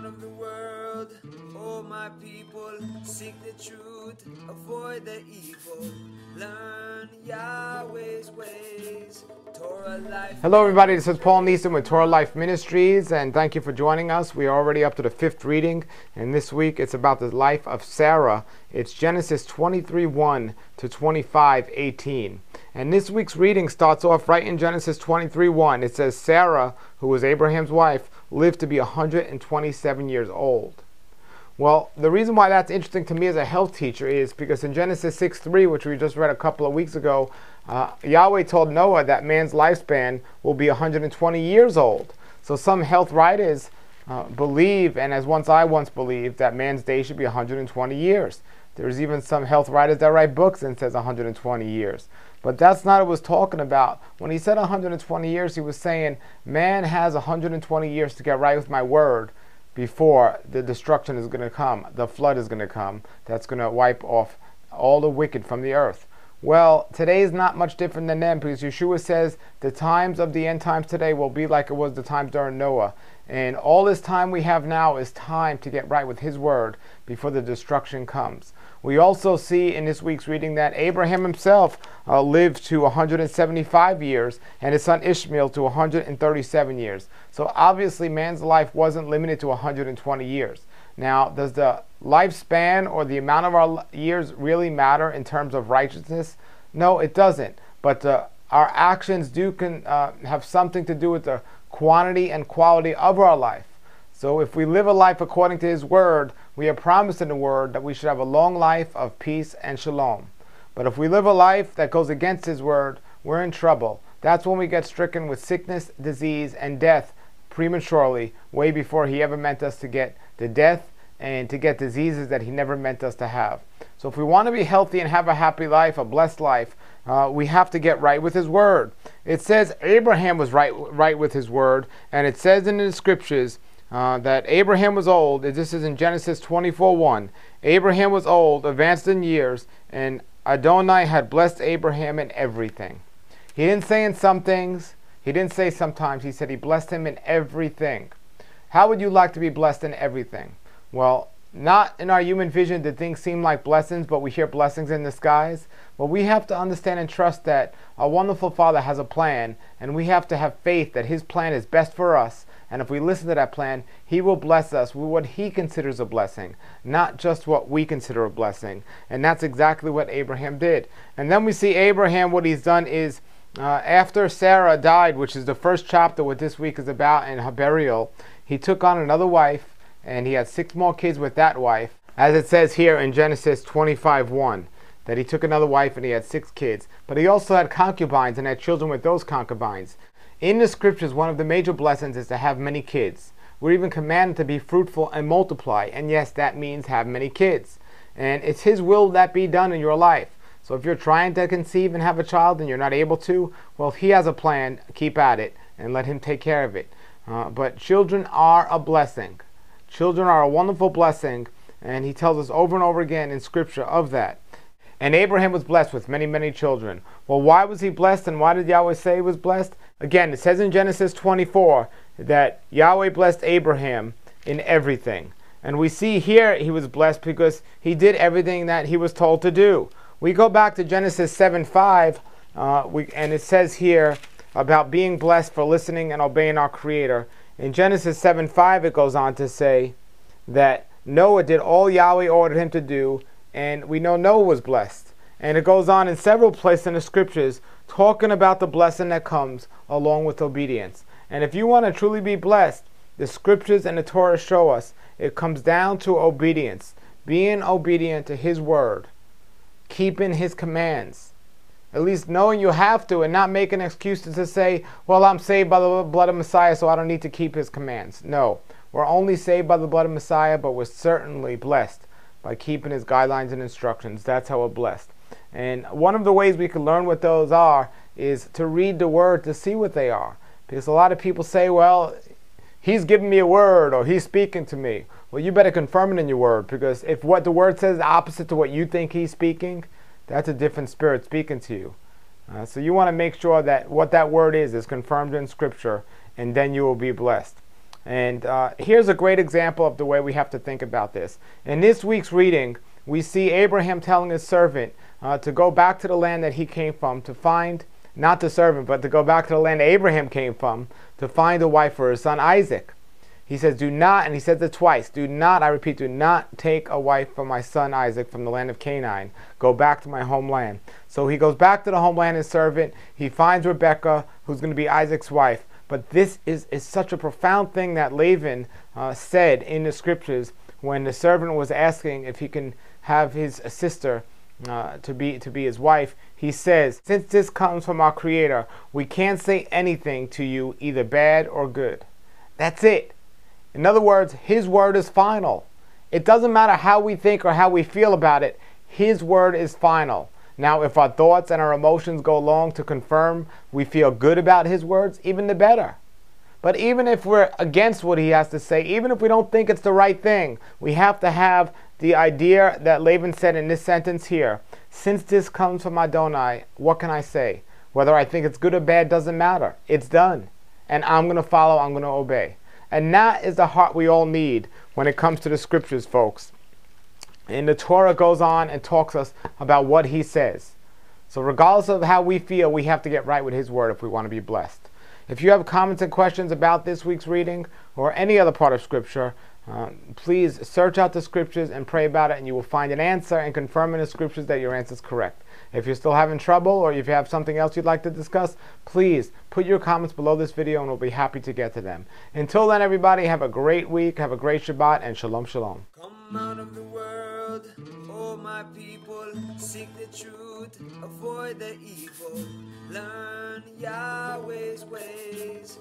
of the world. Oh, my people, seek the truth, avoid the evil, learn Yahweh's ways. Torah Life. Hello everybody, this is Paul Neeson with Torah Life Ministries, and thank you for joining us. We are already up to the 5th reading, and this week it's about the life of Sarah. It's Genesis 23:1 to 25:18. And this week's reading starts off right in Genesis 23:1. It says, Sarah, who was Abraham's wife, lived to be 127 years old. Well, the reason why that's interesting to me as a health teacher is because in Genesis 6:3, which we just read a couple of weeks ago, Yahweh told Noah that man's lifespan will be 120 years old. So some health writers believe, and as I once believed, that man's day should be 120 years. There's even some health writers that write books and says 120 years. But that's not what he was talking about. When he said 120 years, he was saying, man has 120 years to get right with my word before the destruction is going to come. The flood is going to come. That's going to wipe off all the wicked from the earth. Well, today is not much different than then, because Yeshua says the times of the end times today will be like it was the times during Noah. And all this time we have now is time to get right with his word before the destruction comes. We also see in this week's reading that Abraham himself lived to 175 years and his son Ishmael to 137 years. So obviously man's life wasn't limited to 120 years. Now, does the lifespan or the amount of our years really matter in terms of righteousness? No, it doesn't. But our actions do have something to do with the quantity and quality of our life. So if we live a life according to his word, we are promised in the word that we should have a long life of peace and shalom. But if we live a life that goes against his word, we're in trouble. That's when we get stricken with sickness, disease, and death prematurely, way before he ever meant us to get the death and to get diseases that he never meant us to have. So if we want to be healthy and have a happy life, a blessed life, we have to get right with his word. It says Abraham was right with his word, and it says in the scriptures that Abraham was old. This is in Genesis 24:1. Abraham was old, advanced in years, and Adonai had blessed Abraham in everything. He didn't say in some things, he didn't say sometimes, he said he blessed him in everything. How would you like to be blessed in everything? Well, not in our human vision did things seem like blessings, but we hear blessings in the skies. Well, we have to understand and trust that our wonderful Father has a plan, and we have to have faith that his plan is best for us. And if we listen to that plan, he will bless us with what he considers a blessing, not just what we consider a blessing. And that's exactly what Abraham did. And then we see Abraham, what he's done is, after Sarah died, which is the first chapter what this week is about in her burial, he took on another wife, and he had 6 more kids with that wife, as it says here in Genesis 25:1, that he took another wife and he had 6 kids. But he also had concubines and had children with those concubines. In the scriptures, one of the major blessings is to have many kids. We're even commanded to be fruitful and multiply, and yes, that means have many kids. And it's his will that be done in your life. So if you're trying to conceive and have a child and you're not able to, well, if he has a plan, keep at it and let him take care of it. But children are a blessing. Children are a wonderful blessing, and he tells us over and over again in scripture of that. And Abraham was blessed with many, many children. Well, why was he blessed, and why did Yahweh say he was blessed? Again, it says in Genesis 24 that Yahweh blessed Abraham in everything. And we see here he was blessed because he did everything that he was told to do. We go back to Genesis 7:5, and it says here about being blessed for listening and obeying our Creator. In Genesis 7:5, it goes on to say that Noah did all Yahweh ordered him to do, and we know Noah was blessed. And it goes on in several places in the scriptures talking about the blessing that comes along with obedience. And if you want to truly be blessed, the scriptures and the Torah show us it comes down to obedience, being obedient to his word, keeping his commands, at least knowing you have to, and not making excuses to say, well, I'm saved by the blood of Messiah, so I don't need to keep his commands. No, we're only saved by the blood of Messiah, but we're certainly blessed by keeping his guidelines and instructions. That's how we're blessed. And one of the ways we can learn what those are is to read the word to see what they are. Because a lot of people say, well, he's giving me a word, or he's speaking to me. Well, you better confirm it in your word, because if what the word says is opposite to what you think he's speaking, that's a different spirit speaking to you. So you want to make sure that what that word is confirmed in Scripture, and then you will be blessed. And here's a great example of the way we have to think about this. In this week's reading, we see Abraham telling his servant to go back to the land that he came from to find, not the servant, but to go back to the land Abraham came from to find a wife for his son Isaac. He says, do not, and he says it twice, do not, I repeat, do not take a wife for my son Isaac from the land of Canaan. Go back to my homeland. So he goes back to the homeland, his servant. He finds Rebekah, who's going to be Isaac's wife. But this is such a profound thing that Laban said in the scriptures when the servant was asking if he can have his sister to be his wife. He says, since this comes from our Creator, we can't say anything to you, either bad or good. That's it. In other words, his word is final. It doesn't matter how we think or how we feel about it. His word is final. Now, if our thoughts and our emotions go along to confirm we feel good about his words, even the better. But even if we're against what he has to say, even if we don't think it's the right thing, we have to have the idea that Laban said in this sentence here. Since this comes from Adonai, what can I say? Whether I think it's good or bad doesn't matter. It's done. And I'm going to follow, I'm going to obey. And that is the heart we all need when it comes to the scriptures, folks. And the Torah goes on and talks us about what he says. So regardless of how we feel, we have to get right with his word if we want to be blessed. If you have comments and questions about this week's reading or any other part of scripture, please search out the scriptures and pray about it, and you will find an answer and confirm in the scriptures that your answer is correct. If you're still having trouble, or if you have something else you'd like to discuss, please put your comments below this video and we'll be happy to get to them. Until then, everybody, have a great week, have a great Shabbat, and shalom, shalom. Come out of the world, oh my people, seek the truth, avoid the evil, learn Yahweh's ways.